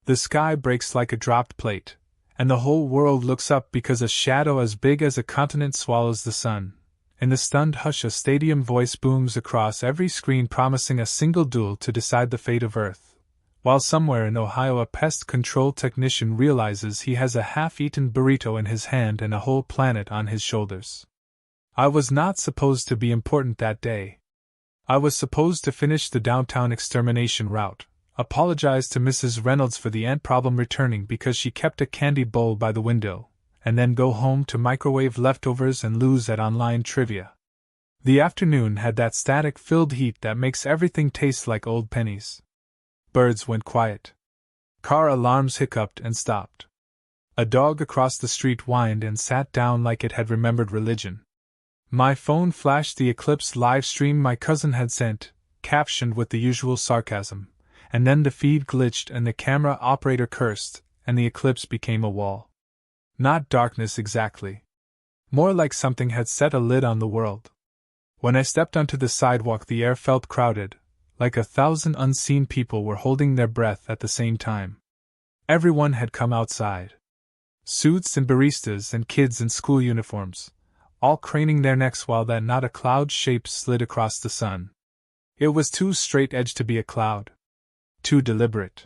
The sky breaks like a dropped plate, and the whole world looks up because a shadow as big as a continent swallows the sun. In the stunned hush, a stadium voice booms across every screen promising a single duel to decide the fate of Earth, while somewhere in Ohio a pest control technician realizes he has a half-eaten burrito in his hand and a whole planet on his shoulders. I was not supposed to be important that day. I was supposed to finish the downtown extermination route, apologize to Mrs. Reynolds for the ant problem returning because she kept a candy bowl by the window, and then go home to microwave leftovers and lose at online trivia. The afternoon had that static-filled heat that makes everything taste like old pennies. Birds went quiet. Car alarms hiccuped and stopped. A dog across the street whined and sat down like it had remembered religion. My phone flashed the Eclipse live stream my cousin had sent, captioned with the usual sarcasm, and then the feed glitched and the camera operator cursed, and the eclipse became a wall. Not darkness exactly. More like something had set a lid on the world. When I stepped onto the sidewalk, the air felt crowded, like 1,000 unseen people were holding their breath at the same time. Everyone had come outside. Suits and baristas and kids in school uniforms, all craning their necks while that not a cloud shape slid across the sun. It was too straight-edged to be a cloud. Too deliberate.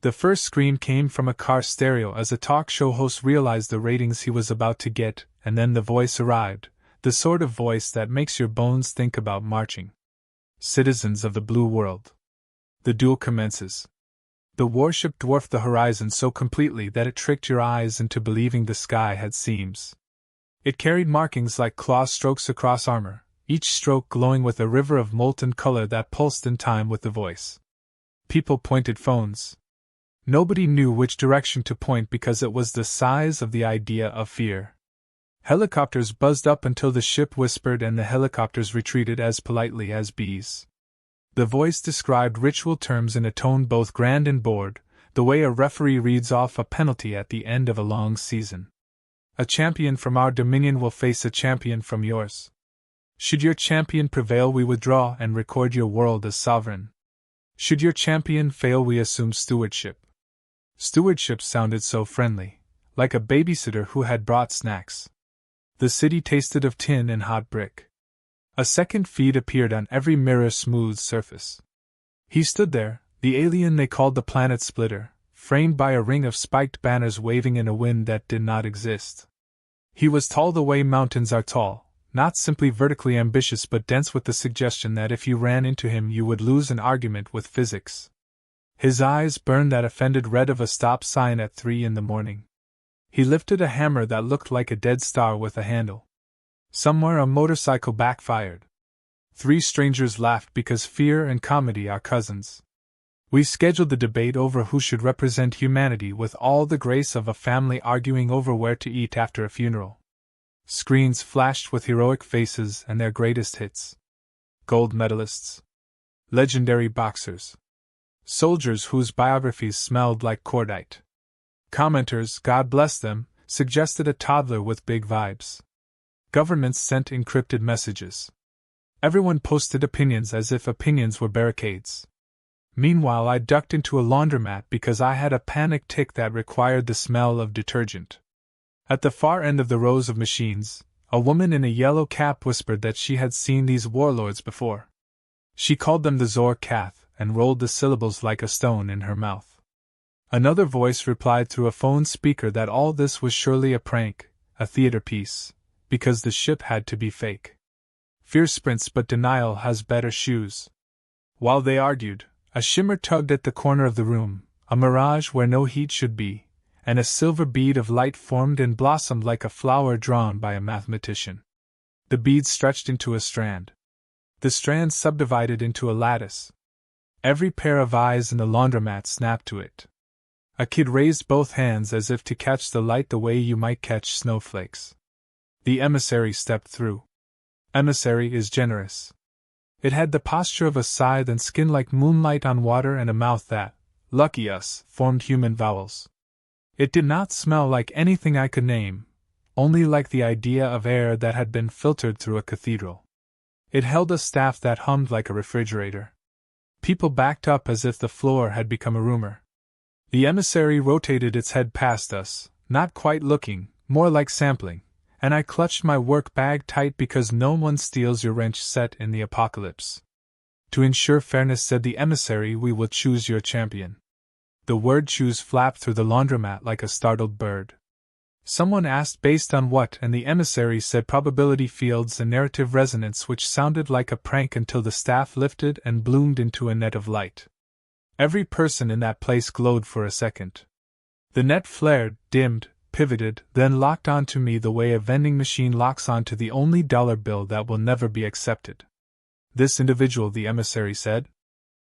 The first scream came from a car stereo as a talk show host realized the ratings he was about to get, and then the voice arrived, the sort of voice that makes your bones think about marching. Citizens of the blue world. The duel commences. The warship dwarfed the horizon so completely that it tricked your eyes into believing the sky had seams. It carried markings like claw strokes across armor, each stroke glowing with a river of molten color that pulsed in time with the voice. People pointed phones. Nobody knew which direction to point because it was the size of the idea of fear. Helicopters buzzed up until the ship whispered and the helicopters retreated as politely as bees. The voice described ritual terms in a tone both grand and bored, the way a referee reads off a penalty at the end of a long season. A champion from our dominion will face a champion from yours. Should your champion prevail, we withdraw and record your world as sovereign. Should your champion fail, we assume stewardship. Stewardship sounded so friendly, like a babysitter who had brought snacks. The city tasted of tin and hot brick. A second feed appeared on every mirror-smooth surface. He stood there, the alien they called the Planet Splitter, framed by a ring of spiked banners waving in a wind that did not exist. He was tall the way mountains are tall, not simply vertically ambitious but dense with the suggestion that if you ran into him you would lose an argument with physics. His eyes burned that offended red of a stop sign at 3 a.m. He lifted a hammer that looked like a dead star with a handle. Somewhere a motorcycle backfired. 3 strangers laughed because fear and comedy are cousins. We scheduled the debate over who should represent humanity with all the grace of a family arguing over where to eat after a funeral. Screens flashed with heroic faces and their greatest hits. Gold medalists. Legendary boxers. Soldiers whose biographies smelled like cordite. Commenters, God bless them, suggested a toddler with big vibes. Governments sent encrypted messages. Everyone posted opinions as if opinions were barricades. Meanwhile, I ducked into a laundromat because I had a panic tic that required the smell of detergent. At the far end of the rows of machines, a woman in a yellow cap whispered that she had seen these warlords before. She called them the Zor Kath and rolled the syllables like a stone in her mouth. Another voice replied through a phone speaker that all this was surely a prank, a theater piece, because the ship had to be fake. Fear sprints but denial has better shoes. While they argued, a shimmer tugged at the corner of the room, a mirage where no heat should be, and a silver bead of light formed and blossomed like a flower drawn by a mathematician. The bead stretched into a strand. The strand subdivided into a lattice. Every pair of eyes in the laundromat snapped to it. A kid raised both hands as if to catch the light the way you might catch snowflakes. The emissary stepped through. Emissary is generous. It had the posture of a scythe and skin like moonlight on water and a mouth that, lucky us, formed human vowels. It did not smell like anything I could name, only like the idea of air that had been filtered through a cathedral. It held a staff that hummed like a refrigerator. People backed up as if the floor had become a rumor. The emissary rotated its head past us, not quite looking, more like sampling, and I clutched my work bag tight because no one steals your wrench set in the apocalypse. To ensure fairness, said the emissary, we will choose your champion. The word choose flapped through the laundromat like a startled bird. Someone asked based on what, and the emissary said probability fields and narrative resonance, which sounded like a prank until the staff lifted and bloomed into a net of light. Every person in that place glowed for a second. The net flared, dimmed, pivoted, then locked onto me the way a vending machine locks onto the only dollar bill that will never be accepted. This individual, the emissary said.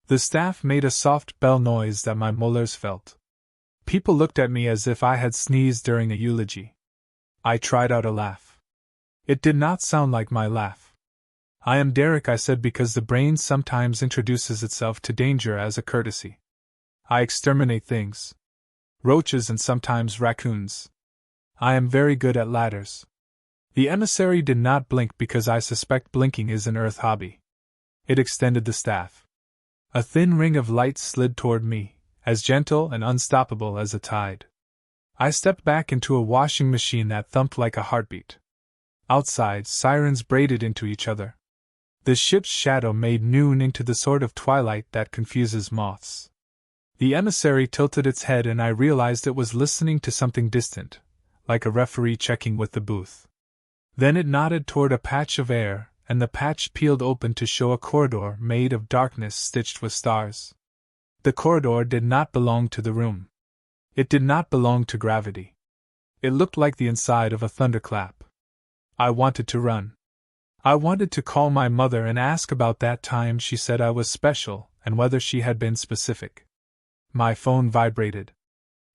The staff made a soft bell noise that my molars felt. People looked at me as if I had sneezed during a eulogy. I tried out a laugh. It did not sound like my laugh. I am Derek, I said, because the brain sometimes introduces itself to danger as a courtesy. I exterminate things. Roaches and sometimes raccoons. I am very good at ladders. The emissary did not blink because I suspect blinking is an Earth hobby. It extended the staff. A thin ring of light slid toward me, as gentle and unstoppable as a tide. I stepped back into a washing machine that thumped like a heartbeat. Outside, sirens braided into each other. The ship's shadow made noon into the sort of twilight that confuses moths. The emissary tilted its head and I realized it was listening to something distant, like a referee checking with the booth. Then it nodded toward a patch of air, and the patch peeled open to show a corridor made of darkness stitched with stars. The corridor did not belong to the room. It did not belong to gravity. It looked like the inside of a thunderclap. I wanted to run. I wanted to call my mother and ask about that time she said I was special and whether she had been specific. My phone vibrated.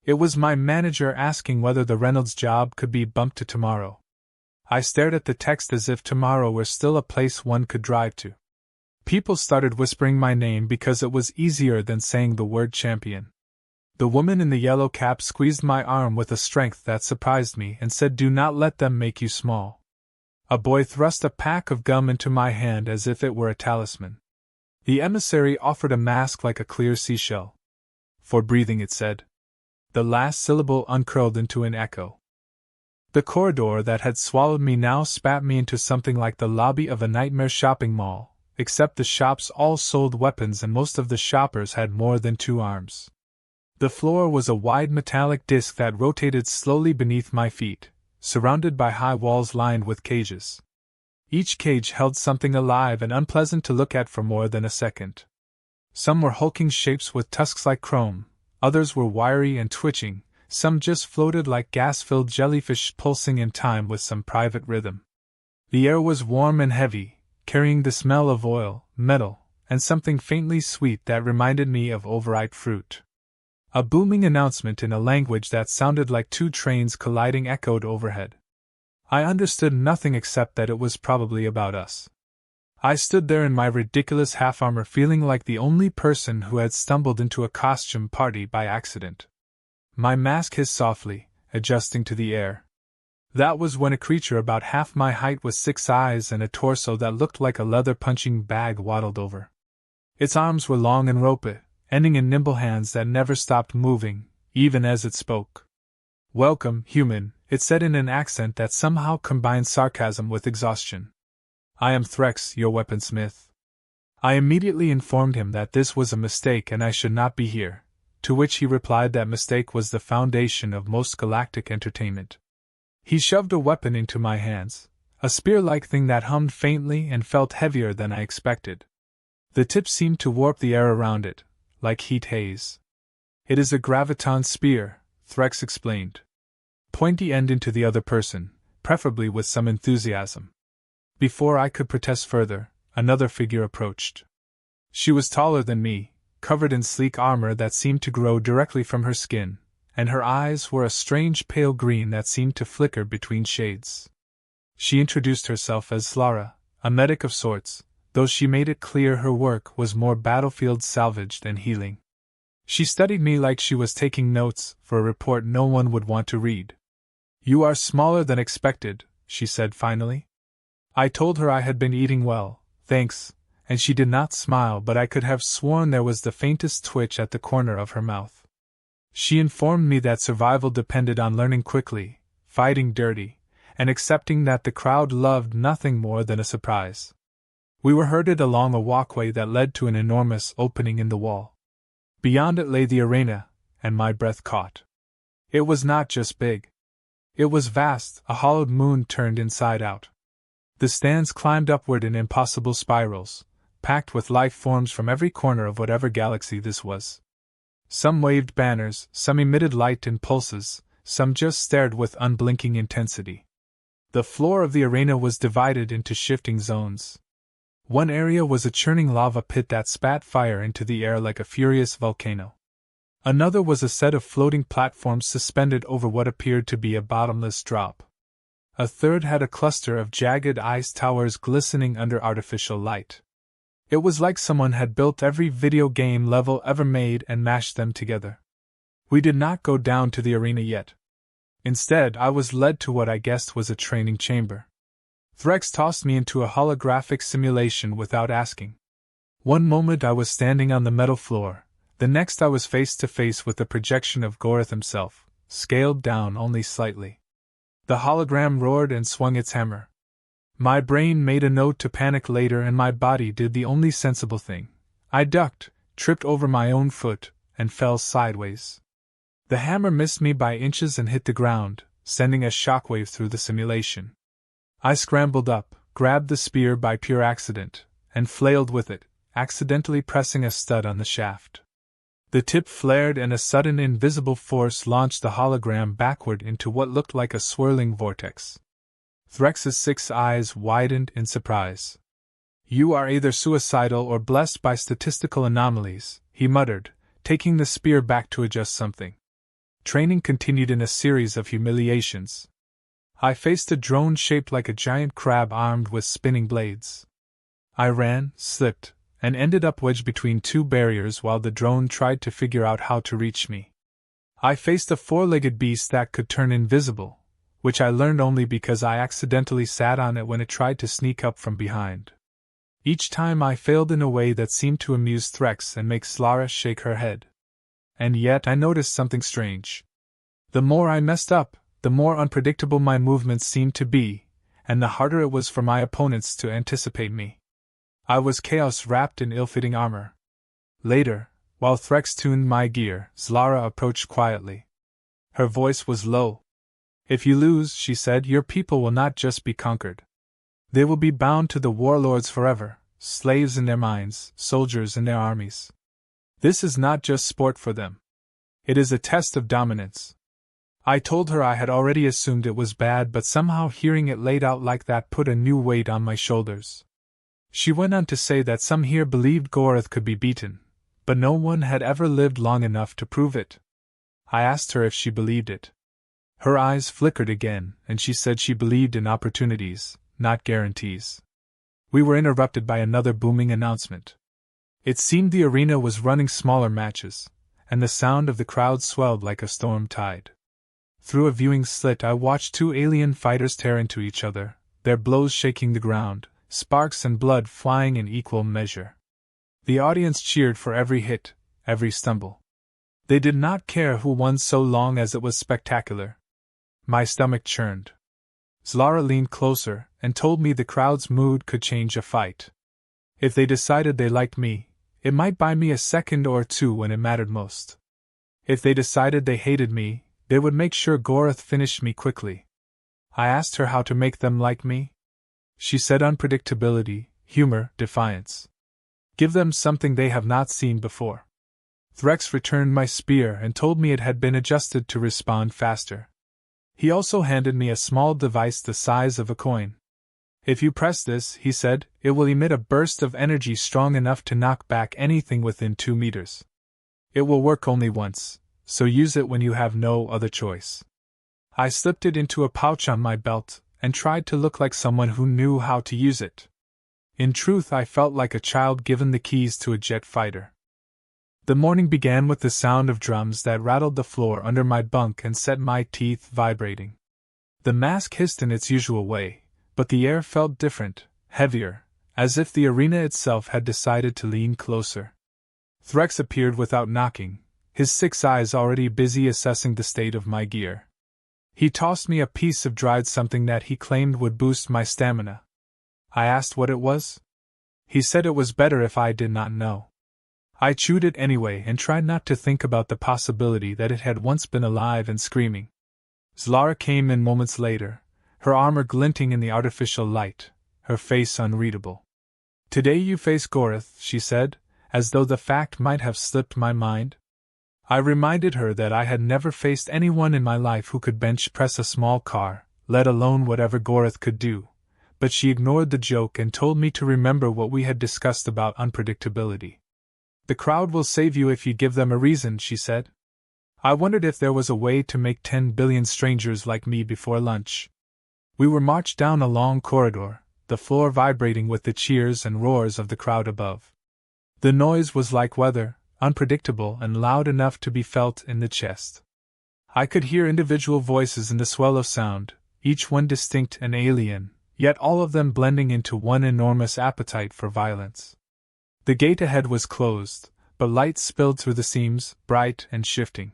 It was my manager asking whether the Reynolds job could be bumped to tomorrow. I stared at the text as if tomorrow were still a place one could drive to. People started whispering my name because it was easier than saying the word champion. The woman in the yellow cap squeezed my arm with a strength that surprised me and said, "Do not let them make you small." A boy thrust a pack of gum into my hand as if it were a talisman. The emissary offered a mask like a clear seashell. For breathing, it said. The last syllable uncurled into an echo. The corridor that had swallowed me now spat me into something like the lobby of a nightmare shopping mall, except the shops all sold weapons and most of the shoppers had more than 2 arms. The floor was a wide metallic disc that rotated slowly beneath my feet, surrounded by high walls lined with cages. Each cage held something alive and unpleasant to look at for more than a second. Some were hulking shapes with tusks like chrome, others were wiry and twitching, some just floated like gas-filled jellyfish pulsing in time with some private rhythm. The air was warm and heavy, carrying the smell of oil, metal, and something faintly sweet that reminded me of overripe fruit. A booming announcement in a language that sounded like 2 trains colliding echoed overhead. I understood nothing except that it was probably about us. I stood there in my ridiculous half-armor feeling like the only person who had stumbled into a costume party by accident. My mask hissed softly, adjusting to the air. That was when a creature about half my height with 6 eyes and a torso that looked like a leather punching bag waddled over. Its arms were long and ropey, ending in nimble hands that never stopped moving, even as it spoke. "Welcome, human," it said in an accent that somehow combined sarcasm with exhaustion. "I am Threx, your weaponsmith." I immediately informed him that this was a mistake and I should not be here, to which he replied that mistake was the foundation of most galactic entertainment. He shoved a weapon into my hands, a spear-like thing that hummed faintly and felt heavier than I expected. The tip seemed to warp the air around it, like heat haze. "It is a graviton spear," Threx explained. "Pointy end into the other person, preferably with some enthusiasm." Before I could protest further, another figure approached. She was taller than me, covered in sleek armor that seemed to grow directly from her skin, and her eyes were a strange pale green that seemed to flicker between shades. She introduced herself as Lara, a medic of sorts, though she made it clear her work was more battlefield salvage than healing. She studied me like she was taking notes for a report no one would want to read. "You are smaller than expected," she said finally. I told her I had been eating well, thanks, and she did not smile, but I could have sworn there was the faintest twitch at the corner of her mouth. She informed me that survival depended on learning quickly, fighting dirty, and accepting that the crowd loved nothing more than a surprise. We were herded along a walkway that led to an enormous opening in the wall. Beyond it lay the arena, and my breath caught. It was not just big. It was vast, a hollowed moon turned inside out. The stands climbed upward in impossible spirals, packed with life forms from every corner of whatever galaxy this was. Some waved banners, some emitted light and pulses, some just stared with unblinking intensity. The floor of the arena was divided into shifting zones. One area was a churning lava pit that spat fire into the air like a furious volcano. Another was a set of floating platforms suspended over what appeared to be a bottomless drop. A third had a cluster of jagged ice towers glistening under artificial light. It was like someone had built every video game level ever made and mashed them together. We did not go down to the arena yet. Instead, I was led to what I guessed was a training chamber. Threx tossed me into a holographic simulation without asking. One moment I was standing on the metal floor, the next I was face to face with the projection of Gorath himself, scaled down only slightly. The hologram roared and swung its hammer. My brain made a note to panic later, and my body did the only sensible thing. I ducked, tripped over my own foot, and fell sideways. The hammer missed me by inches and hit the ground, sending a shockwave through the simulation. I scrambled up, grabbed the spear by pure accident, and flailed with it, accidentally pressing a stud on the shaft. The tip flared and a sudden invisible force launched the hologram backward into what looked like a swirling vortex. Threx's 6 eyes widened in surprise. "You are either suicidal or blessed by statistical anomalies," he muttered, taking the spear back to adjust something. Training continued in a series of humiliations. I faced a drone shaped like a giant crab armed with spinning blades. I ran, slipped, and ended up wedged between 2 barriers while the drone tried to figure out how to reach me. I faced a 4-legged beast that could turn invisible, which I learned only because I accidentally sat on it when it tried to sneak up from behind. Each time I failed in a way that seemed to amuse Threx and make Zlara shake her head. And yet I noticed something strange. The more I messed up, the more unpredictable my movements seemed to be, and the harder it was for my opponents to anticipate me. I was chaos wrapped in ill-fitting armor. Later, while Threx tuned my gear, Zlara approached quietly. Her voice was low. "If you lose," she said, "your people will not just be conquered. They will be bound to the Warlords forever, slaves in their minds, soldiers in their armies. This is not just sport for them. It is a test of dominance." I told her I had already assumed it was bad, but somehow hearing it laid out like that put a new weight on my shoulders. She went on to say that some here believed Gorath could be beaten, but no one had ever lived long enough to prove it. I asked her if she believed it. Her eyes flickered again, and she said she believed in opportunities, not guarantees. We were interrupted by another booming announcement. It seemed the arena was running smaller matches, and the sound of the crowd swelled like a storm tide. Through a viewing slit I watched 2 alien fighters tear into each other, their blows shaking the ground, sparks and blood flying in equal measure. The audience cheered for every hit, every stumble. They did not care who won so long as it was spectacular. My stomach churned. Zlara leaned closer and told me the crowd's mood could change a fight. If they decided they liked me, it might buy me a second or 2 when it mattered most. If they decided they hated me, they would make sure Gorath finished me quickly. I asked her how to make them like me. She said unpredictability, humor, defiance. Give them something they have not seen before. Threx returned my spear and told me it had been adjusted to respond faster. He also handed me a small device the size of a coin. "If you press this," he said, "it will emit a burst of energy strong enough to knock back anything within 2 meters. It will work only once, so use it when you have no other choice." I slipped it into a pouch on my belt and tried to look like someone who knew how to use it. In truth, I felt like a child given the keys to a jet fighter. The morning began with the sound of drums that rattled the floor under my bunk and set my teeth vibrating. The mask hissed in its usual way, but the air felt different, heavier, as if the arena itself had decided to lean closer. Threx appeared without knocking, his 6 eyes already busy assessing the state of my gear. He tossed me a piece of dried something that he claimed would boost my stamina. I asked what it was. He said it was better if I did not know. I chewed it anyway and tried not to think about the possibility that it had once been alive and screaming. Zlara came in moments later, her armor glinting in the artificial light, her face unreadable. "Today you face Gorath," she said, as though the fact might have slipped my mind. I reminded her that I had never faced anyone in my life who could bench press a small car, let alone whatever Gorath could do, but she ignored the joke and told me to remember what we had discussed about unpredictability. "The crowd will save you if you give them a reason," she said. I wondered if there was a way to make 10 billion strangers like me before lunch. We were marched down a long corridor, the floor vibrating with the cheers and roars of the crowd above. The noise was like weather, unpredictable and loud enough to be felt in the chest. I could hear individual voices in the swell of sound, each one distinct and alien, yet all of them blending into one enormous appetite for violence. The gate ahead was closed, but light spilled through the seams, bright and shifting.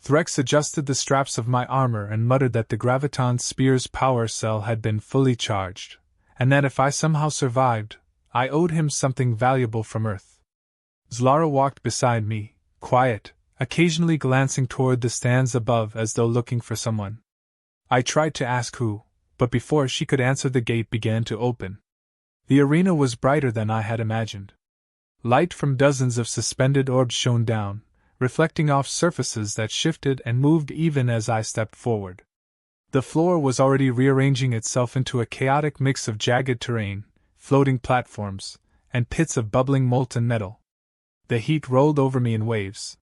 Threx adjusted the straps of my armor and muttered that the graviton spear's power cell had been fully charged, and that if I somehow survived, I owed him something valuable from Earth. Zlara walked beside me, quiet, occasionally glancing toward the stands above as though looking for someone. I tried to ask who, but before she could answer the gate began to open. The arena was brighter than I had imagined. Light from dozens of suspended orbs shone down, reflecting off surfaces that shifted and moved even as I stepped forward. The floor was already rearranging itself into a chaotic mix of jagged terrain, floating platforms, and pits of bubbling molten metal. The heat rolled over me in waves.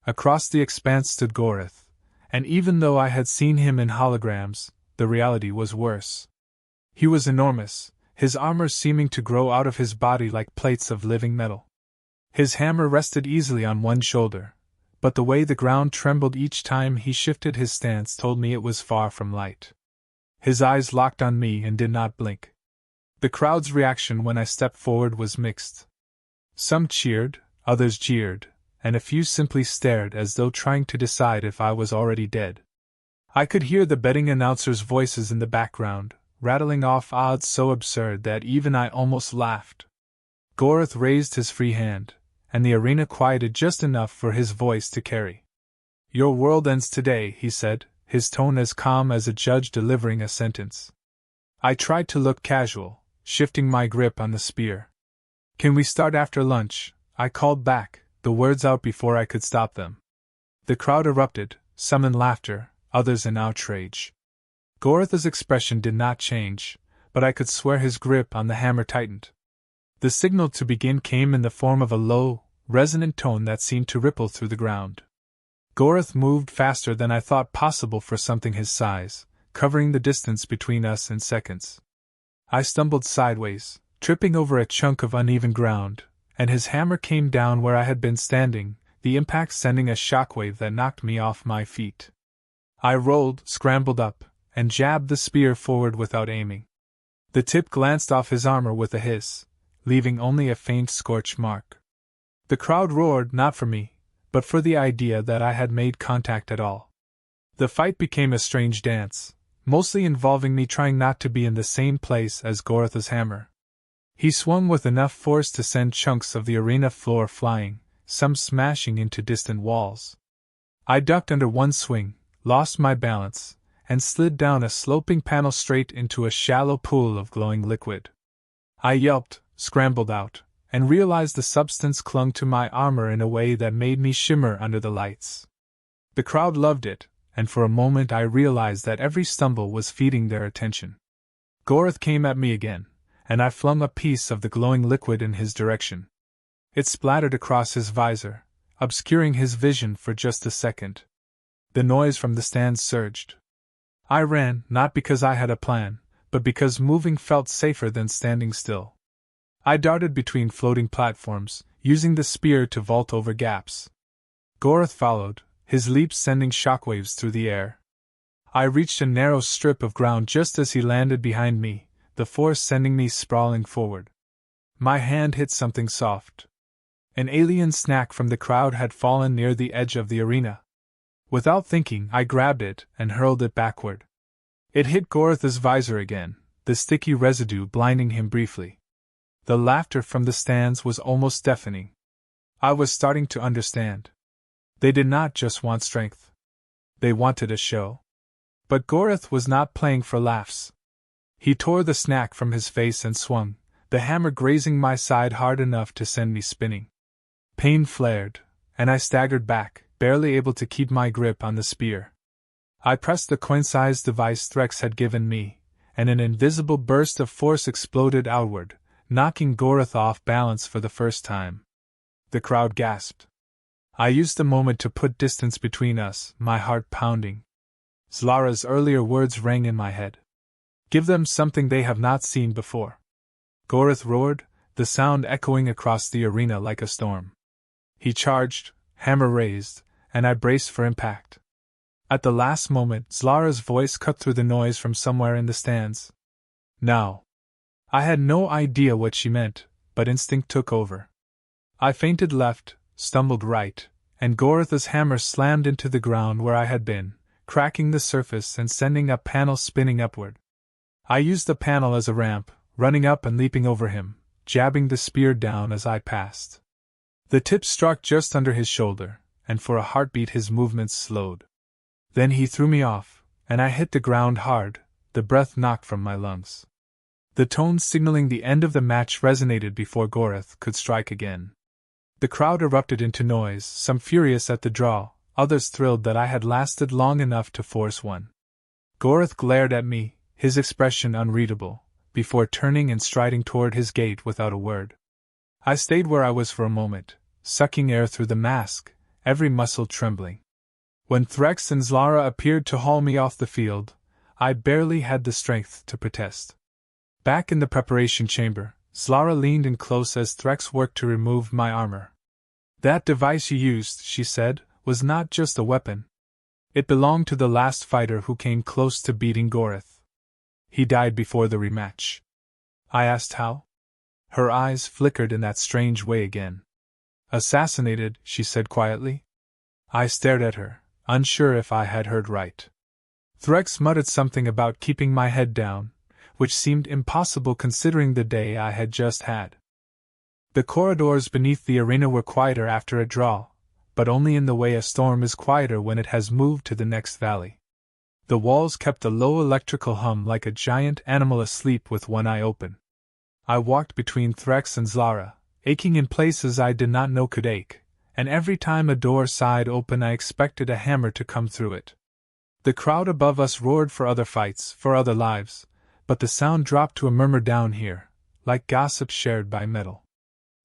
Across the expanse stood Gorath, and even though I had seen him in holograms, the reality was worse. He was enormous, his armor seeming to grow out of his body like plates of living metal. His hammer rested easily on one shoulder, but the way the ground trembled each time he shifted his stance told me it was far from light. His eyes locked on me and did not blink. The crowd's reaction when I stepped forward was mixed. Some cheered, others jeered, and a few simply stared as though trying to decide if I was already dead. I could hear the betting announcers' voices in the background, rattling off odds so absurd that even I almost laughed. Gorath raised his free hand, and the arena quieted just enough for his voice to carry. "Your world ends today," he said, his tone as calm as a judge delivering a sentence. I tried to look casual, shifting my grip on the spear. "Can we start after lunch?" I called back, the words out before I could stop them. The crowd erupted, some in laughter, others in outrage. Gorath's expression did not change, but I could swear his grip on the hammer tightened. The signal to begin came in the form of a low, resonant tone that seemed to ripple through the ground. Gorath moved faster than I thought possible for something his size, covering the distance between us in seconds. I stumbled sideways, tripping over a chunk of uneven ground, and his hammer came down where I had been standing, the impact sending a shockwave that knocked me off my feet. I rolled, scrambled up, and jabbed the spear forward without aiming. The tip glanced off his armor with a hiss, leaving only a faint scorch mark. The crowd roared not for me, but for the idea that I had made contact at all. The fight became a strange dance, mostly involving me trying not to be in the same place as Gorath's hammer. He swung with enough force to send chunks of the arena floor flying, some smashing into distant walls. I ducked under one swing, lost my balance, and slid down a sloping panel straight into a shallow pool of glowing liquid. I yelped, scrambled out, and realized the substance clung to my armor in a way that made me shimmer under the lights. The crowd loved it, and for a moment I realized that every stumble was feeding their attention. Gorath came at me again, and I flung a piece of the glowing liquid in his direction. It splattered across his visor, obscuring his vision for just a second. The noise from the stands surged. I ran, not because I had a plan, but because moving felt safer than standing still. I darted between floating platforms, using the spear to vault over gaps. Gorath followed, his leaps sending shockwaves through the air. I reached a narrow strip of ground just as he landed behind me, the force sending me sprawling forward. My hand hit something soft. An alien snack from the crowd had fallen near the edge of the arena. Without thinking, I grabbed it and hurled it backward. It hit Gorath's visor again, the sticky residue blinding him briefly. The laughter from the stands was almost deafening. I was starting to understand. They did not just want strength. They wanted a show. But Gorath was not playing for laughs. He tore the snack from his face and swung, the hammer grazing my side hard enough to send me spinning. Pain flared, and I staggered back, barely able to keep my grip on the spear. I pressed the coin-sized device Threx had given me, and an invisible burst of force exploded outward, knocking Gorath off balance for the first time. The crowd gasped. I used the moment to put distance between us, my heart pounding. Zlara's earlier words rang in my head. Give them something they have not seen before. Gorath roared, the sound echoing across the arena like a storm. He charged, hammer raised, and I braced for impact. At the last moment, Zlara's voice cut through the noise from somewhere in the stands. Now. I had no idea what she meant, but instinct took over. I feinted left, stumbled right, and Gorath's hammer slammed into the ground where I had been, cracking the surface and sending a panel spinning upward. I used the panel as a ramp, running up and leaping over him, jabbing the spear down as I passed. The tip struck just under his shoulder, and for a heartbeat his movements slowed. Then he threw me off, and I hit the ground hard, the breath knocked from my lungs. The tone signaling the end of the match resonated before Gorath could strike again. The crowd erupted into noise, some furious at the draw, others thrilled that I had lasted long enough to force one. Gorath glared at me, his expression unreadable, before turning and striding toward his gate without a word. I stayed where I was for a moment, sucking air through the mask, every muscle trembling. When Threx and Zlara appeared to haul me off the field, I barely had the strength to protest. Back in the preparation chamber, Zlara leaned in close as Threx worked to remove my armor. That device you used, she said, was not just a weapon. It belonged to the last fighter who came close to beating Gorath. He died before the rematch. I asked how. Her eyes flickered in that strange way again. Assassinated, she said quietly. I stared at her, unsure if I had heard right. Threx muttered something about keeping my head down, which seemed impossible considering the day I had just had. The corridors beneath the arena were quieter after a draw, but only in the way a storm is quieter when it has moved to the next valley. The walls kept a low electrical hum like a giant animal asleep with one eye open. I walked between Threx and Zlara, aching in places I did not know could ache, and every time a door sighed open I expected a hammer to come through it. The crowd above us roared for other fights, for other lives, but the sound dropped to a murmur down here, like gossip shared by metal.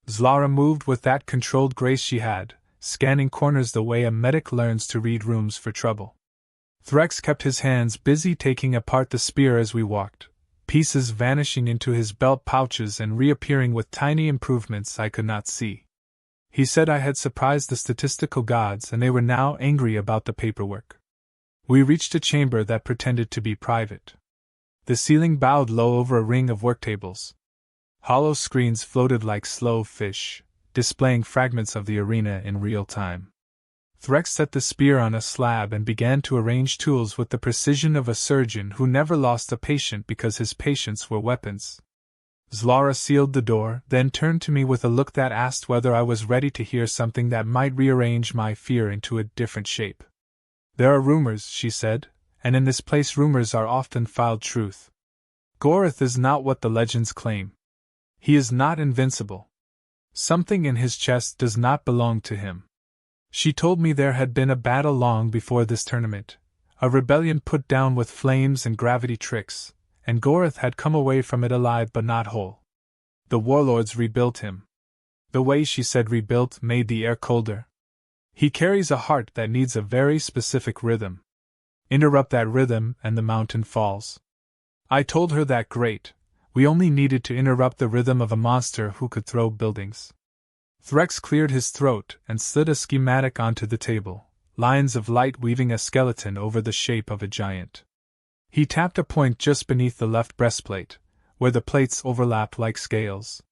Zlara moved with that controlled grace she had, scanning corners the way a medic learns to read rooms for trouble. Threx kept his hands busy taking apart the spear as we walked, pieces vanishing into his belt pouches and reappearing with tiny improvements I could not see. He said I had surprised the statistical gods and they were now angry about the paperwork. We reached a chamber that pretended to be private. The ceiling bowed low over a ring of worktables. Hollow screens floated like slow fish, displaying fragments of the arena in real time. Threx set the spear on a slab and began to arrange tools with the precision of a surgeon who never lost a patient because his patients were weapons. Zlara sealed the door, then turned to me with a look that asked whether I was ready to hear something that might rearrange my fear into a different shape. There are rumors, she said, and in this place rumors are often filed truth. Gorath is not what the legends claim. He is not invincible. Something in his chest does not belong to him. She told me there had been a battle long before this tournament, a rebellion put down with flames and gravity tricks, and Gorath had come away from it alive but not whole. The Warlords rebuilt him. The way she said rebuilt made the air colder. He carries a heart that needs a very specific rhythm. Interrupt that rhythm and the mountain falls. I told her that great, we only needed to interrupt the rhythm of a monster who could throw buildings. Threx cleared his throat and slid a schematic onto the table, lines of light weaving a skeleton over the shape of a giant. He tapped a point just beneath the left breastplate, where the plates overlapped like scales.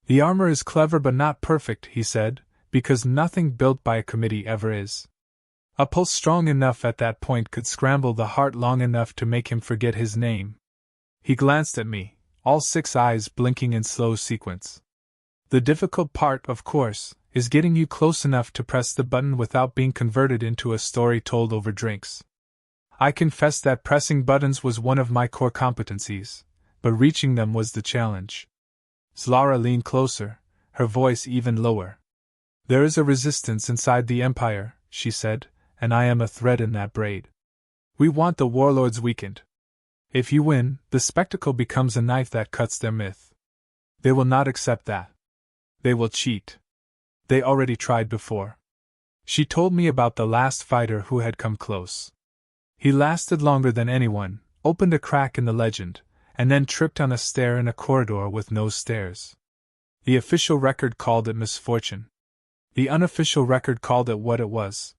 The armor is clever but not perfect, he said, because nothing built by a committee ever is. A pulse strong enough at that point could scramble the heart long enough to make him forget his name. He glanced at me, all 6 eyes blinking in slow sequence. The difficult part, of course, is getting you close enough to press the button without being converted into a story told over drinks. I confess that pressing buttons was one of my core competencies, but reaching them was the challenge. Zlara leaned closer, her voice even lower. There is a resistance inside the Empire, she said, and I am a thread in that braid. We want the Warlords weakened. If you win, the spectacle becomes a knife that cuts their myth. They will not accept that. They will cheat. They already tried before. She told me about the last fighter who had come close. He lasted longer than anyone, opened a crack in the legend, and then tripped on a stair in a corridor with no stairs. The official record called it misfortune. The unofficial record called it what it was.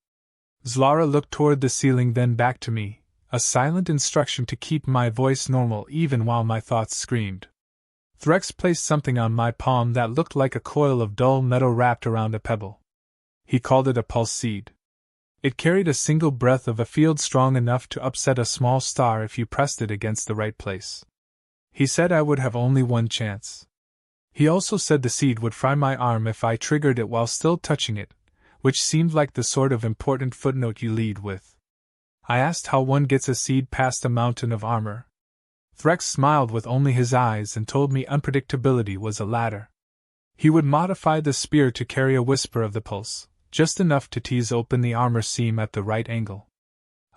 Zlara looked toward the ceiling, then back to me, a silent instruction to keep my voice normal even while my thoughts screamed. Threx placed something on my palm that looked like a coil of dull metal wrapped around a pebble. He called it a pulse seed. It carried a single breath of a field strong enough to upset a small star if you pressed it against the right place. He said I would have only one chance. He also said the seed would fry my arm if I triggered it while still touching it, which seemed like the sort of important footnote you lead with. I asked how one gets a seed past a mountain of armor. Threx smiled with only his eyes and told me unpredictability was a ladder. He would modify the spear to carry a whisper of the pulse, just enough to tease open the armor seam at the right angle.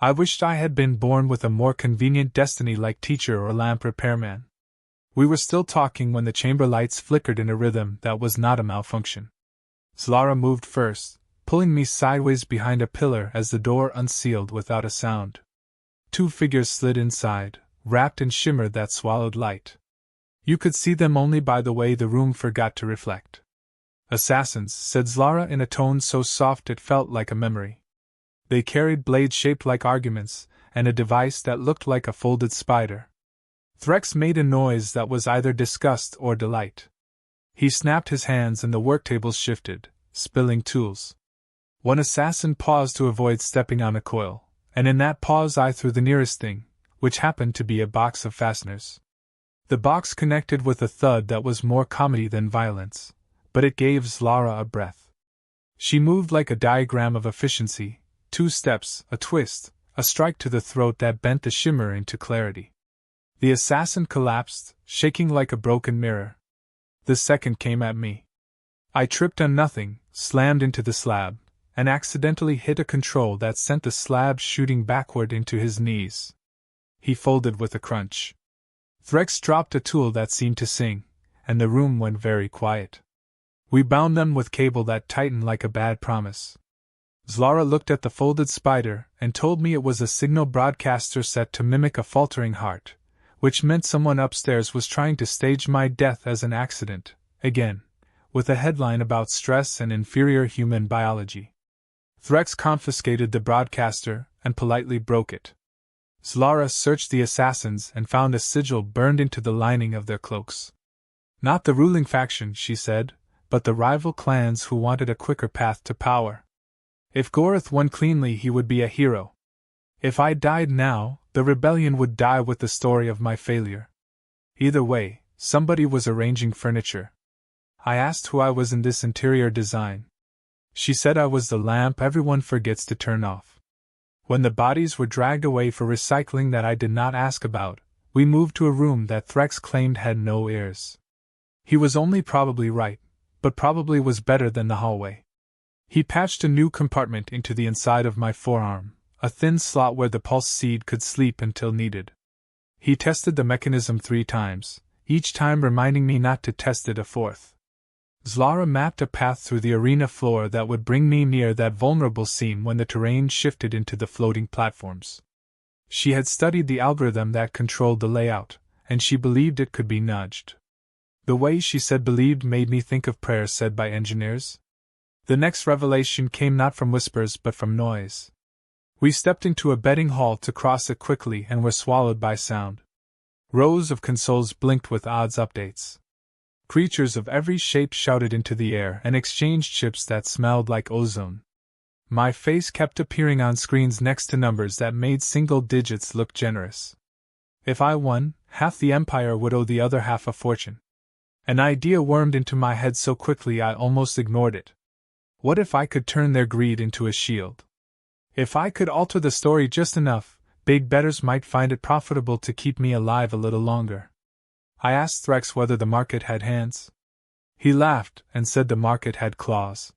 I wished I had been born with a more convenient destiny like teacher or lamp repairman. We were still talking when the chamber lights flickered in a rhythm that was not a malfunction. Zlara moved first, pulling me sideways behind a pillar as the door unsealed without a sound. 2 figures slid inside, wrapped in shimmer that swallowed light. You could see them only by the way the room forgot to reflect. Assassins, said Zlara in a tone so soft it felt like a memory. They carried blades shaped like arguments, and a device that looked like a folded spider. Threx made a noise that was either disgust or delight. He snapped his hands and the worktables shifted, spilling tools. One assassin paused to avoid stepping on a coil, and in that pause I threw the nearest thing, which happened to be a box of fasteners. The box connected with a thud that was more comedy than violence, but it gave Zlara a breath. She moved like a diagram of efficiency, 2 steps, a twist, a strike to the throat that bent the shimmer into clarity. The assassin collapsed, shaking like a broken mirror. The second came at me. I tripped on nothing, slammed into the slab, and accidentally hit a control that sent the slab shooting backward into his knees. He folded with a crunch. Threx dropped a tool that seemed to sing, and the room went very quiet. We bound them with cable that tightened like a bad promise. Zlara looked at the folded spider and told me it was a signal broadcaster set to mimic a faltering heart, which meant someone upstairs was trying to stage my death as an accident, again, with a headline about stress and inferior human biology. Threx confiscated the broadcaster and politely broke it. Zlara searched the assassins and found a sigil burned into the lining of their cloaks. Not the ruling faction, she said, but the rival clans who wanted a quicker path to power. If Gorath won cleanly, he would be a hero. If I died now, the rebellion would die with the story of my failure. Either way, somebody was arranging furniture. I asked who I was in this interior design. She said I was the lamp everyone forgets to turn off. When the bodies were dragged away for recycling that I did not ask about, we moved to a room that Threx claimed had no ears. He was only probably right, but probably was better than the hallway. He patched a new compartment into the inside of my forearm, a thin slot where the pulse seed could sleep until needed. He tested the mechanism 3 times, each time reminding me not to test it a 4th. Zlara mapped a path through the arena floor that would bring me near that vulnerable seam when the terrain shifted into the floating platforms. She had studied the algorithm that controlled the layout, and she believed it could be nudged. The way she said believed made me think of prayers said by engineers. The next revelation came not from whispers but from noise. We stepped into a betting hall to cross it quickly and were swallowed by sound. Rows of consoles blinked with odds updates. Creatures of every shape shouted into the air and exchanged chips that smelled like ozone. My face kept appearing on screens next to numbers that made single digits look generous. If I won, half the empire would owe the other half a fortune. An idea wormed into my head so quickly I almost ignored it. What if I could turn their greed into a shield? If I could alter the story just enough, big bettors might find it profitable to keep me alive a little longer. I asked Threx whether the market had hands. He laughed and said the market had claws.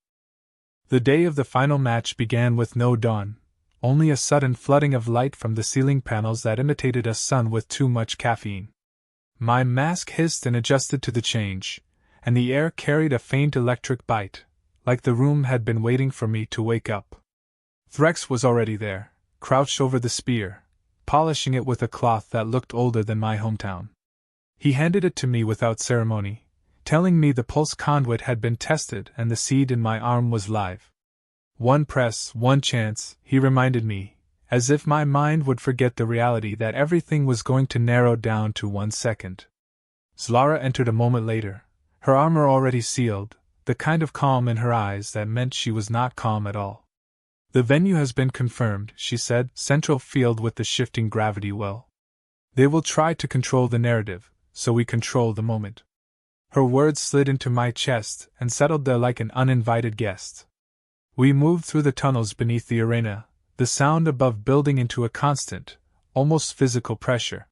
The day of the final match began with no dawn, only a sudden flooding of light from the ceiling panels that imitated a sun with too much caffeine. My mask hissed and adjusted to the change, and the air carried a faint electric bite, like the room had been waiting for me to wake up. Threx was already there, crouched over the spear, polishing it with a cloth that looked older than my hometown. He handed it to me without ceremony, telling me the pulse conduit had been tested and the seed in my arm was live. One press, one chance, he reminded me, as if my mind would forget the reality that everything was going to narrow down to 1 second. Zlara entered a moment later, her armor already sealed, the kind of calm in her eyes that meant she was not calm at all. The venue has been confirmed, she said, central field with the shifting gravity well. They will try to control the narrative, so we control the moment. Her words slid into my chest and settled there like an uninvited guest. We moved through the tunnels beneath the arena, the sound above building into a constant, almost physical pressure.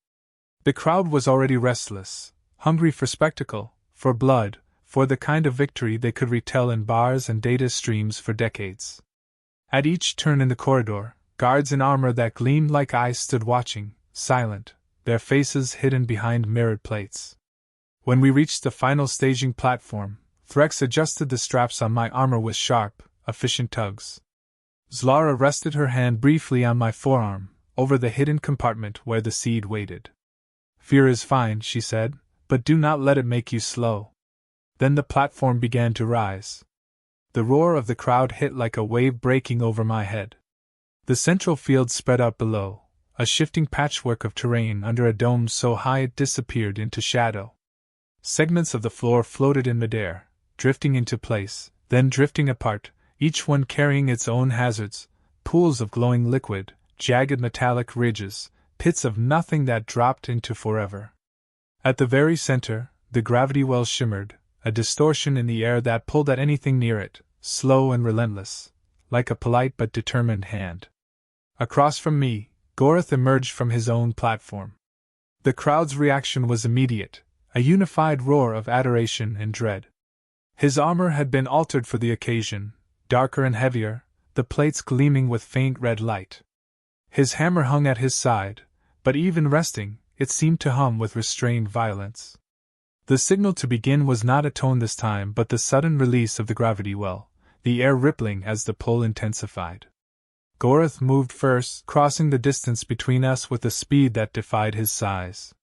The crowd was already restless, hungry for spectacle, for blood, for the kind of victory they could retell in bars and data streams for decades. At each turn in the corridor, guards in armor that gleamed like eyes stood watching, silent, their faces hidden behind mirrored plates. When we reached the final staging platform, Threx adjusted the straps on my armor with sharp, efficient tugs. Zlara rested her hand briefly on my forearm, over the hidden compartment where the seed waited. Fear is fine, she said, but do not let it make you slow. Then the platform began to rise. The roar of the crowd hit like a wave breaking over my head. The central field spread out below, a shifting patchwork of terrain under a dome so high it disappeared into shadow. Segments of the floor floated in midair, drifting into place, then drifting apart, each one carrying its own hazards, pools of glowing liquid, jagged metallic ridges, pits of nothing that dropped into forever. At the very center, the gravity well shimmered, a distortion in the air that pulled at anything near it, slow and relentless, like a polite but determined hand. Across from me, Gorath emerged from his own platform. The crowd's reaction was immediate, a unified roar of adoration and dread. His armor had been altered for the occasion, darker and heavier, the plates gleaming with faint red light. His hammer hung at his side, but even resting, it seemed to hum with restrained violence. The signal to begin was not a tone this time but the sudden release of the gravity well, the air rippling as the pull intensified. Gorath moved first, crossing the distance between us with a speed that defied his size.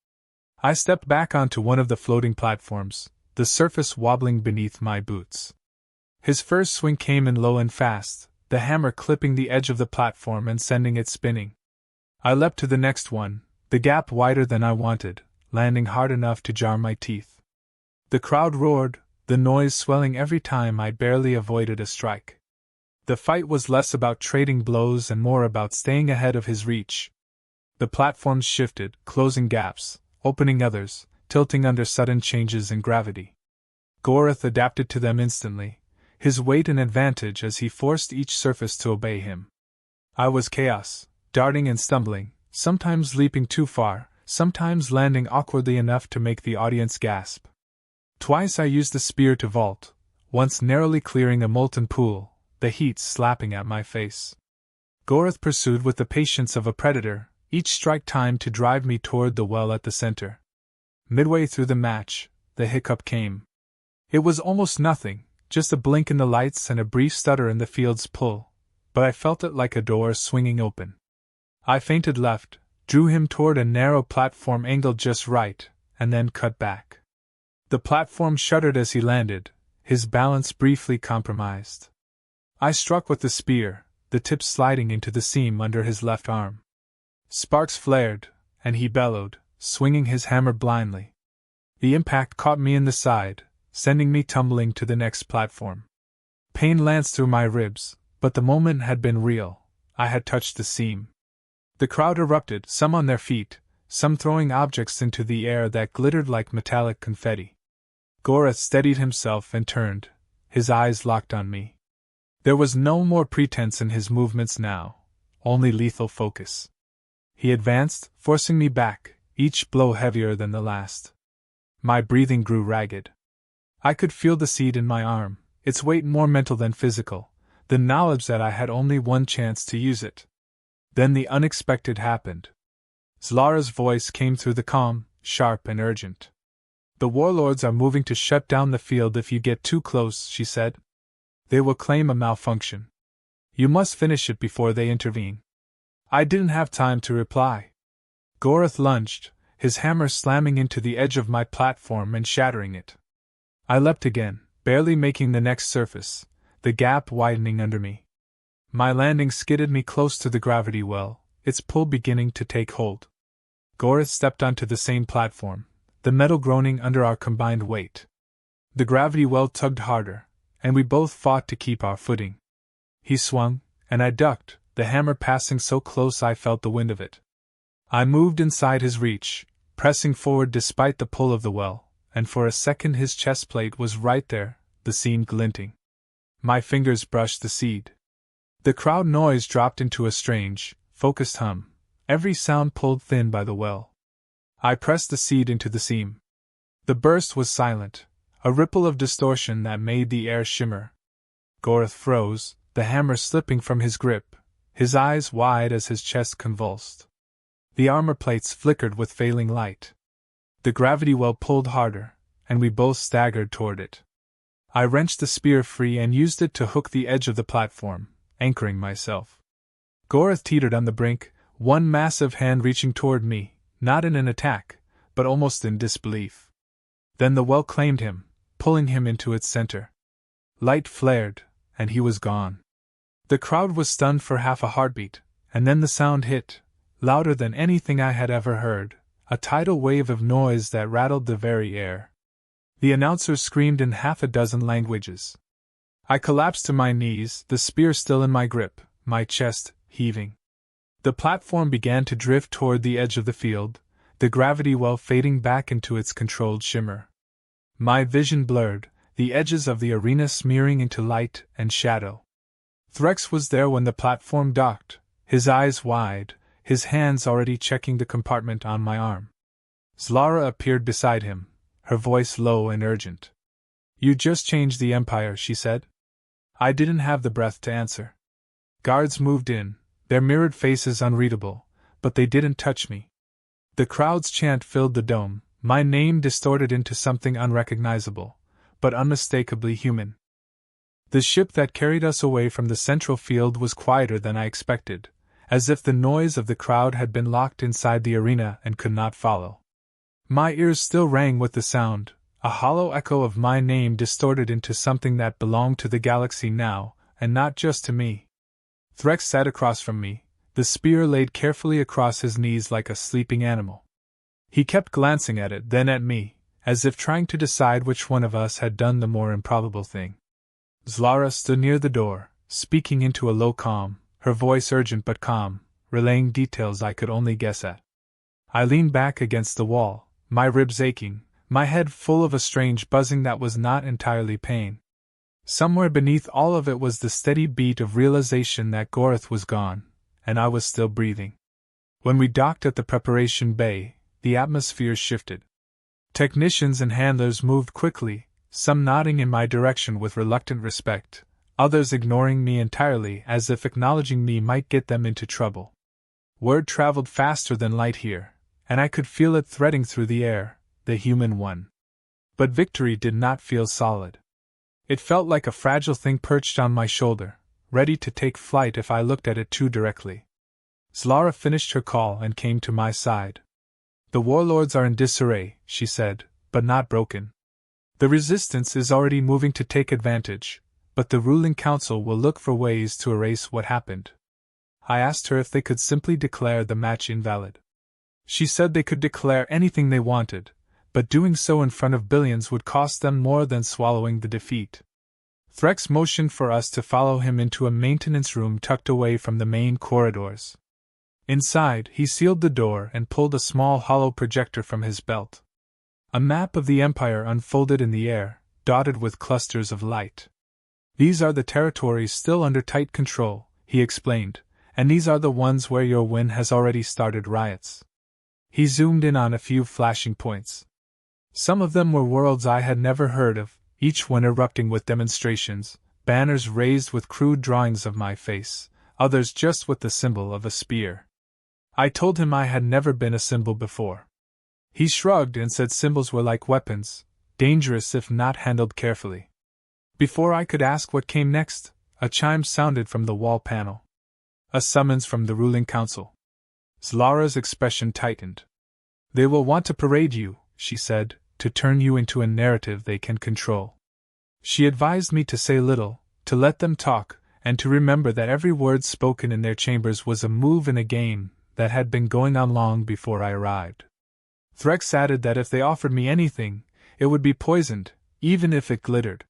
I stepped back onto one of the floating platforms, the surface wobbling beneath my boots. His first swing came in low and fast, the hammer clipping the edge of the platform and sending it spinning. I leapt to the next one, the gap wider than I wanted, landing hard enough to jar my teeth. The crowd roared, the noise swelling every time I barely avoided a strike. The fight was less about trading blows and more about staying ahead of his reach. The platforms shifted, closing gaps, opening others, tilting under sudden changes in gravity. Gorath adapted to them instantly, his weight an advantage as he forced each surface to obey him. I was chaos, darting and stumbling, sometimes leaping too far, sometimes landing awkwardly enough to make the audience gasp. Twice I used the spear to vault, once narrowly clearing a molten pool, the heat slapping at my face. Gorath pursued with the patience of a predator, each strike timed to drive me toward the well at the center. Midway through the match, the hiccup came. It was almost nothing, just a blink in the lights and a brief stutter in the field's pull, but I felt it like a door swinging open. I feinted left, drew him toward a narrow platform angled just right, and then cut back. The platform shuddered as he landed, his balance briefly compromised. I struck with the spear, the tip sliding into the seam under his left arm. Sparks flared, and he bellowed, swinging his hammer blindly. The impact caught me in the side, sending me tumbling to the next platform. Pain lanced through my ribs, but the moment had been real. I had touched the seam. The crowd erupted, some on their feet, some throwing objects into the air that glittered like metallic confetti. Gorath steadied himself and turned, his eyes locked on me. There was no more pretense in his movements now, only lethal focus. He advanced, forcing me back, each blow heavier than the last. My breathing grew ragged. I could feel the seed in my arm, its weight more mental than physical, the knowledge that I had only one chance to use it. Then the unexpected happened. Zlara's voice came through the calm, sharp and urgent. "The Warlords are moving to shut down the field if you get too close," she said. "They will claim a malfunction. You must finish it before they intervene." I didn't have time to reply. Gorath lunged, his hammer slamming into the edge of my platform and shattering it. I leapt again, barely making the next surface, the gap widening under me. My landing skidded me close to the gravity well, its pull beginning to take hold. Gorath stepped onto the same platform, the metal groaning under our combined weight. The gravity well tugged harder, and we both fought to keep our footing. He swung, and I ducked, the hammer passing so close I felt the wind of it. I moved inside his reach, pressing forward despite the pull of the well, and for a second his chest plate was right there, the seam glinting. My fingers brushed the seed. The crowd noise dropped into a strange, focused hum, every sound pulled thin by the well. I pressed the seed into the seam. The burst was silent, a ripple of distortion that made the air shimmer. Gorath froze, the hammer slipping from his grip, his eyes wide as his chest convulsed. The armor plates flickered with failing light. The gravity well pulled harder, and we both staggered toward it. I wrenched the spear free and used it to hook the edge of the platform, anchoring myself. Gorath teetered on the brink, one massive hand reaching toward me, not in an attack, but almost in disbelief. Then the well claimed him, pulling him into its center. Light flared, and he was gone. The crowd was stunned for half a heartbeat, and then the sound hit, louder than anything I had ever heard, a tidal wave of noise that rattled the very air. The announcers screamed in half a dozen languages. I collapsed to my knees, the spear still in my grip, my chest heaving. The platform began to drift toward the edge of the field, the gravity well fading back into its controlled shimmer. My vision blurred, the edges of the arena smearing into light and shadow. Threx was there when the platform docked, his eyes wide, his hands already checking the compartment on my arm. Zlara appeared beside him, her voice low and urgent. "You just changed the Empire," she said. I didn't have the breath to answer. Guards moved in, their mirrored faces unreadable, but they didn't touch me. The crowd's chant filled the dome, my name distorted into something unrecognizable, but unmistakably human. The ship that carried us away from the central field was quieter than I expected, as if the noise of the crowd had been locked inside the arena and could not follow. My ears still rang with the sound, a hollow echo of my name distorted into something that belonged to the galaxy now, and not just to me. Threx sat across from me, the spear laid carefully across his knees like a sleeping animal. He kept glancing at it, then at me, as if trying to decide which one of us had done the more improbable thing. Zlara stood near the door, speaking into a low calm, her voice urgent but calm, relaying details I could only guess at. I leaned back against the wall, my ribs aching, my head full of a strange buzzing that was not entirely pain. Somewhere beneath all of it was the steady beat of realization that Gorath was gone, and I was still breathing. When we docked at the preparation bay, the atmosphere shifted. Technicians and handlers moved quickly, some nodding in my direction with reluctant respect, others ignoring me entirely as if acknowledging me might get them into trouble. Word traveled faster than light here, and I could feel it threading through the air, the human one. But victory did not feel solid. It felt like a fragile thing perched on my shoulder, ready to take flight if I looked at it too directly. Zlara finished her call and came to my side. "The Warlords are in disarray," she said, "but not broken. The resistance is already moving to take advantage, but the ruling council will look for ways to erase what happened." I asked her if they could simply declare the match invalid. She said they could declare anything they wanted, but doing so in front of billions would cost them more than swallowing the defeat. Threx motioned for us to follow him into a maintenance room tucked away from the main corridors. Inside, he sealed the door and pulled a small hollow projector from his belt. A map of the Empire unfolded in the air, dotted with clusters of light. "These are the territories still under tight control," he explained, "and these are the ones where your win has already started riots." He zoomed in on a few flashing points. Some of them were worlds I had never heard of, each one erupting with demonstrations, banners raised with crude drawings of my face, others just with the symbol of a spear. I told him I had never been a symbol before. He shrugged and said symbols were like weapons, dangerous if not handled carefully. Before I could ask what came next, a chime sounded from the wall panel. A summons from the ruling council. Zlara's expression tightened. "They will want to parade you," she said, "to turn you into a narrative they can control." She advised me to say little, to let them talk, and to remember that every word spoken in their chambers was a move in a game that had been going on long before I arrived. Threx added that if they offered me anything, it would be poisoned, even if it glittered.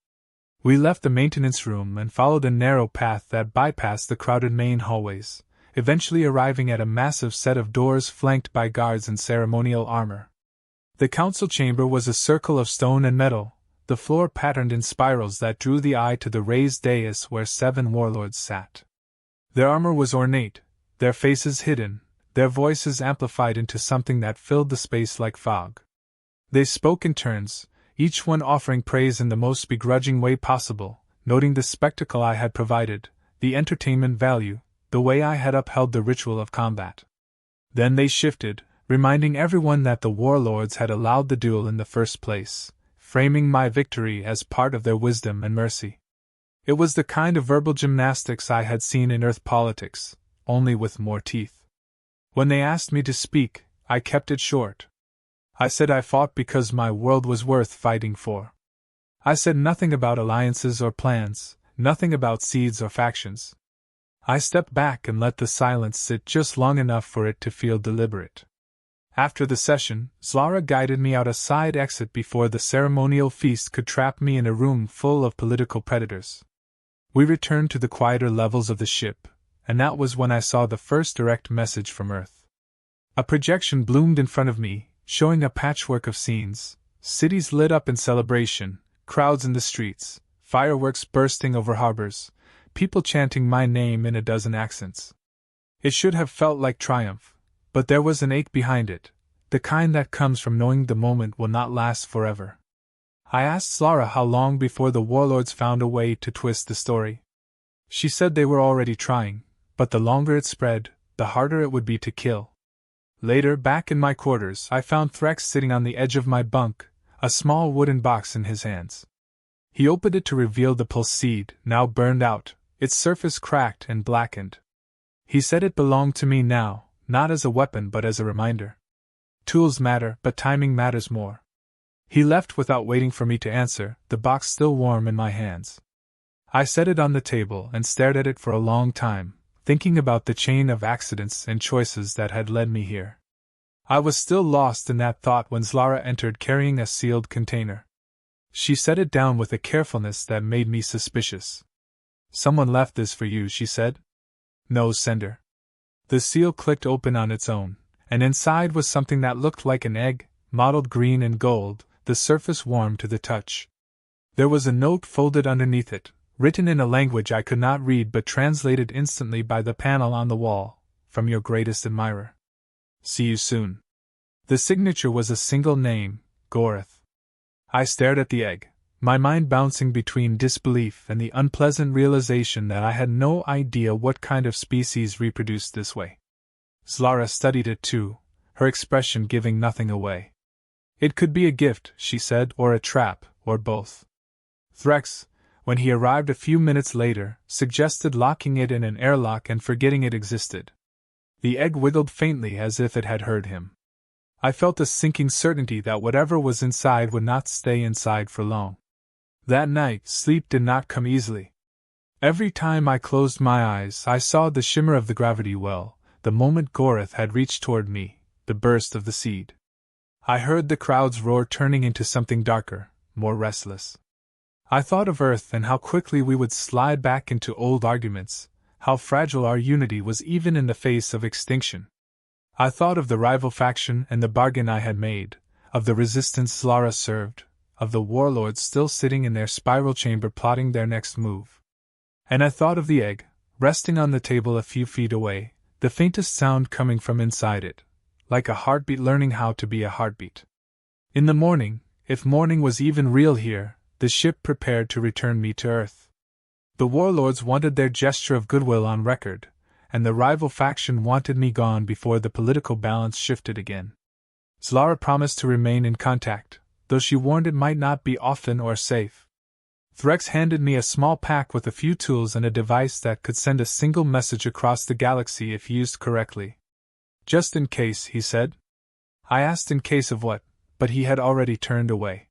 We left the maintenance room and followed a narrow path that bypassed the crowded main hallways, eventually arriving at a massive set of doors flanked by guards in ceremonial armor. The council chamber was a circle of stone and metal, the floor patterned in spirals that drew the eye to the raised dais where 7 warlords sat. Their armor was ornate, their faces hidden, their voices amplified into something that filled the space like fog. They spoke in turns, each one offering praise in the most begrudging way possible, noting the spectacle I had provided, the entertainment value, the way I had upheld the ritual of combat. Then they shifted, reminding everyone that the warlords had allowed the duel in the first place, framing my victory as part of their wisdom and mercy. It was the kind of verbal gymnastics I had seen in Earth politics, only with more teeth. When they asked me to speak, I kept it short. I said I fought because my world was worth fighting for. I said nothing about alliances or plans, nothing about seeds or factions. I stepped back and let the silence sit just long enough for it to feel deliberate. After the session, Zlara guided me out a side exit before the ceremonial feast could trap me in a room full of political predators. We returned to the quieter levels of the ship, and that was when I saw the first direct message from Earth. A projection bloomed in front of me, showing a patchwork of scenes, cities lit up in celebration, crowds in the streets, fireworks bursting over harbors, people chanting my name in a dozen accents. It should have felt like triumph, but there was an ache behind it, the kind that comes from knowing the moment will not last forever. I asked Zlara how long before the warlords found a way to twist the story. She said they were already trying, but the longer it spread, the harder it would be to kill. Later, back in my quarters, I found Threx sitting on the edge of my bunk, a small wooden box in his hands. He opened it to reveal the pulse seed, now burned out, its surface cracked and blackened. He said it belonged to me now, not as a weapon but as a reminder. Tools matter, but timing matters more. He left without waiting for me to answer, the box still warm in my hands. I set it on the table and stared at it for a long time, thinking about the chain of accidents and choices that had led me here. I was still lost in that thought when Zlara entered carrying a sealed container. She set it down with a carefulness that made me suspicious. "Someone left this for you," she said. "No sender." The seal clicked open on its own, and inside was something that looked like an egg, mottled green and gold, the surface warm to the touch. There was a note folded underneath it, written in a language I could not read but translated instantly by the panel on the wall, "From your greatest admirer. See you soon." The signature was a single name, Gorath. I stared at the egg, my mind bouncing between disbelief and the unpleasant realization that I had no idea what kind of species reproduced this way. Zlara studied it too, her expression giving nothing away. "It could be a gift," she said, "or a trap, or both." Threx, when he arrived a few minutes later, suggested locking it in an airlock and forgetting it existed. The egg wiggled faintly as if it had heard him. I felt a sinking certainty that whatever was inside would not stay inside for long. That night, sleep did not come easily. Every time I closed my eyes, I saw the shimmer of the gravity well, the moment Gorath had reached toward me, the burst of the seed. I heard the crowd's roar turning into something darker, more restless. I thought of Earth and how quickly we would slide back into old arguments, how fragile our unity was even in the face of extinction. I thought of the rival faction and the bargain I had made, of the resistance Zlara served, of the warlords still sitting in their spiral chamber plotting their next move. And I thought of the egg, resting on the table a few feet away, the faintest sound coming from inside it, like a heartbeat learning how to be a heartbeat. In the morning, if morning was even real here, the ship prepared to return me to Earth. The warlords wanted their gesture of goodwill on record, and the rival faction wanted me gone before the political balance shifted again. Zlara promised to remain in contact, though she warned it might not be often or safe. Threx handed me a small pack with a few tools and a device that could send a single message across the galaxy if used correctly. Just in case, he said. I asked in case of what, but he had already turned away.